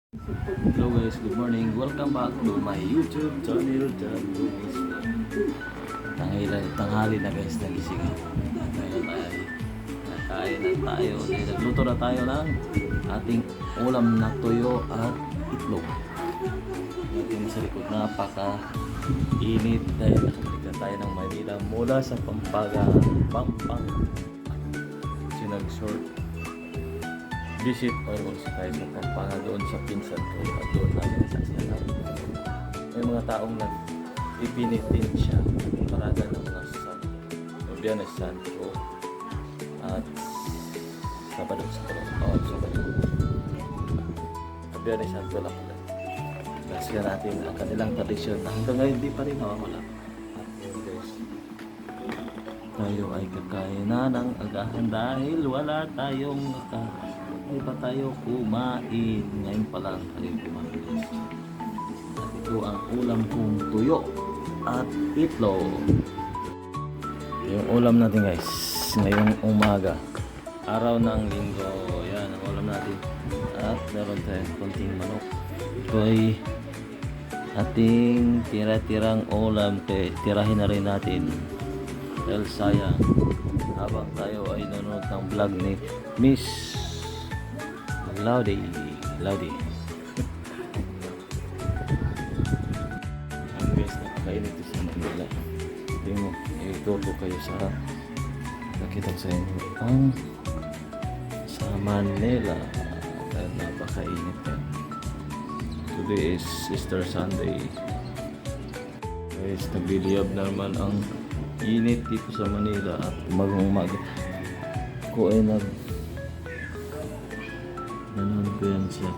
Hello guys, good morning. Welcome back to my YouTube channel. Tanghali na guys, nagising ako. Ngayon ay nakain na tayo. Nagluto na tayo ng ating ulam na tuyo at itlog. Natin sa likod, napaka-init dahil nakabalik na tayo ng Maynila mula sa Pampanga. Sinag-short visit also tayo sa Pampanga doon sa pinsan ko at doon namin sasayahan. May mga taong nag-ipinitin siya parada ng mga Biyernes Santo at Sabado Biyernes Santo lang pala. Kasi natin ang kanilang tradisyon na hanggang ngayon di pa rin nawawala. At yun guys, tayo ay kakain na ng agahan dahil wala tayong hindi pa tayo kumain. Ngayon pa lang tayo kumain. At ito ang ulam kong tuyo at itlog. Yung ulam natin guys, ngayong umaga, araw ng linggo. Yan ang ulam natin. At meron tayong konting manok. Ito ay ating tira-tirang ulam. Tirahin na rin natin dahil sayang habang tayo ay nanonood ng vlog ni Miss Laudy. Ang guys, napakainit sa Manila. Hindi mo, ituro kayo sa nakita sa inyo ang sa Manila dahil napakainit yan. Today is Easter Sunday. Guys, nagliliyab naman ang init dito sa Manila at umaga ko ay nanonood ko yan siya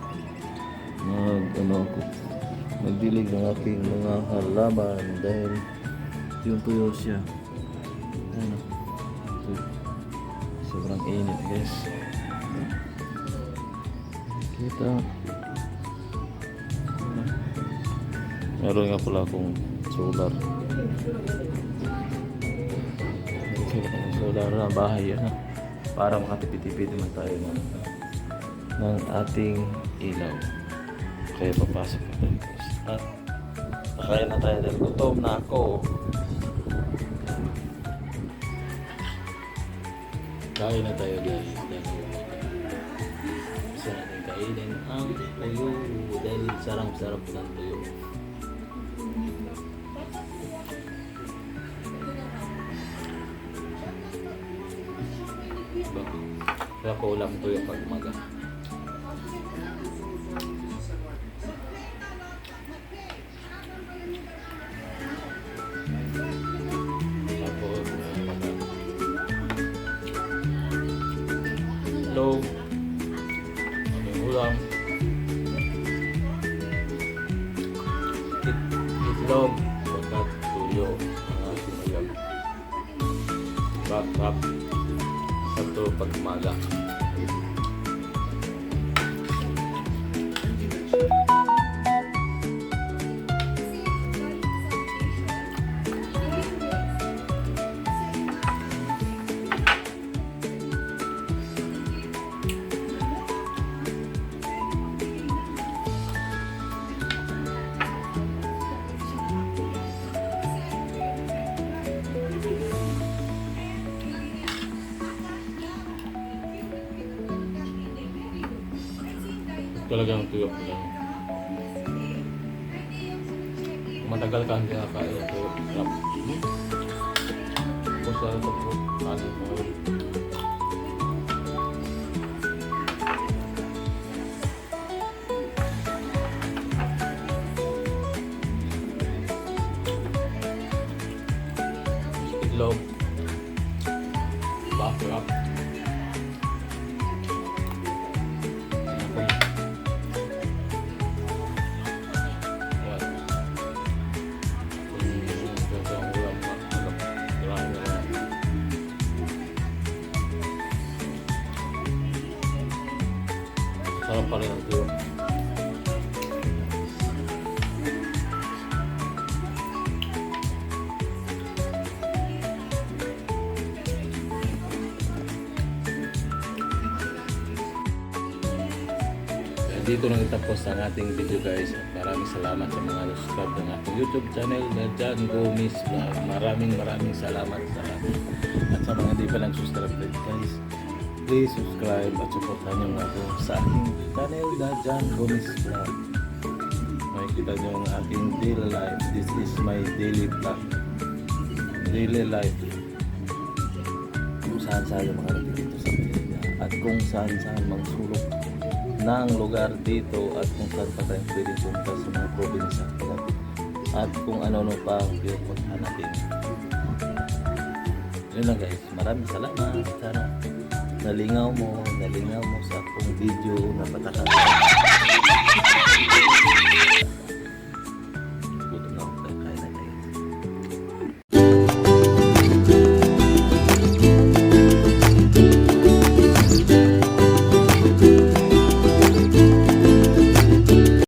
nagdilig ng aking mga halaman dahil yung tuyo siya. Sobrang init guys, kita meron nga pala akong solar na bahay yan para makatipid-tipid naman tayo ng ating ilaw. Kaya papasok na tayo guys. At nakain na tayo dahil gutom na ako. Kain na tayo guys. Gusto natin kainin ang tuyo dahil sarap-sarap ng tuyo. Kaya ko ulam tuyo pag umaga. Hello, aming ulam itlog at tuyo ang ating ulam. Rap sa ito pag umaga. Talagang tuyo ko lang. Matagal ka hindi nakakain ng tuyo. Kung saan ito po, kanin mo. Itlog. Bakrap. dito lang itapos ang ating video guys. At maraming salamat sa mga subscribe ng ating YouTube channel na John Gomez Vlog. Maraming salamat sa lahat. At sa mga di pa lang subscribe guys, please subscribe at supportan nyo ako sa aking channel na John Gomez Vlog. Makikita nyo ang aking daily life. This is my daily vlog. Daily life. Kung saan saan makarating dito sa Pilipinas. At kung saan saan mang sulok ng lugar dito. At kung saan pa tayo pwede punta sa mga probinsya. At kung ano pa ang pinupunta natin. Yun lang guys. Maraming salamat. Sana nalingaw mo sa akong video na patakal.